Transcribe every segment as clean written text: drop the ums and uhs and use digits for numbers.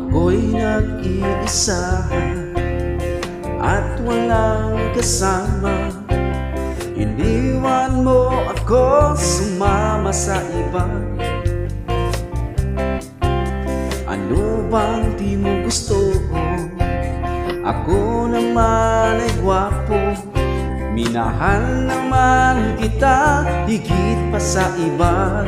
Ako'y nag-iisa at walang kasama. Iniwan mo ako, sumama sa iba. Ano bang di mo gusto? Ako naman ay gwapo, minahal naman kita higit pa sa iba.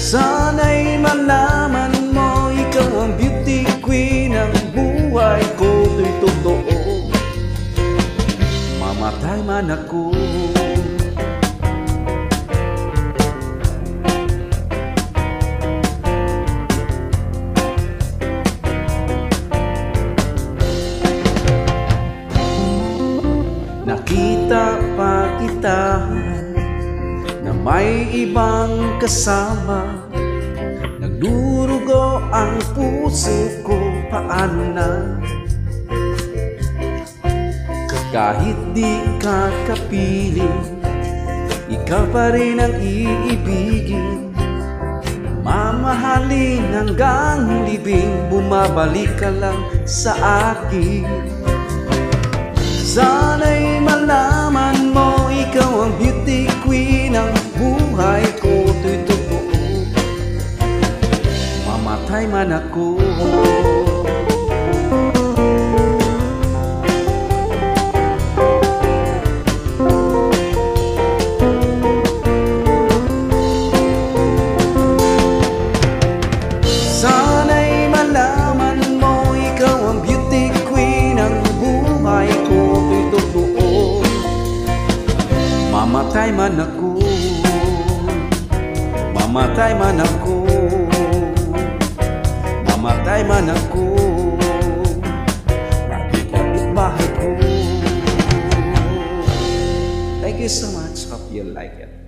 Sana'y malaman mo, ikaw ang beauty queen ng buhay ko. To'y totoo, mamatay man ako. Nakita pa kita na may ibang kasama. Nagdurugo ang puso ko, paano na? Kahit di ka kapiling, ikaw pa rin ang iibigin. Mamahalin hanggang libing, bumabalik ka lang sa akin. Sana'y malaman mo, ikaw ang beauty queen ng buhay ko. To'y totoo, mamatay man ako. Sana'y malaman mo, ikaw ang beauty queen ng buhay ko. To'y totoo, mamatay man ako. Mamatay man ako. Mamatay man ako. Kapit-kapit bahay ko. Thank you so much. Hope you like it.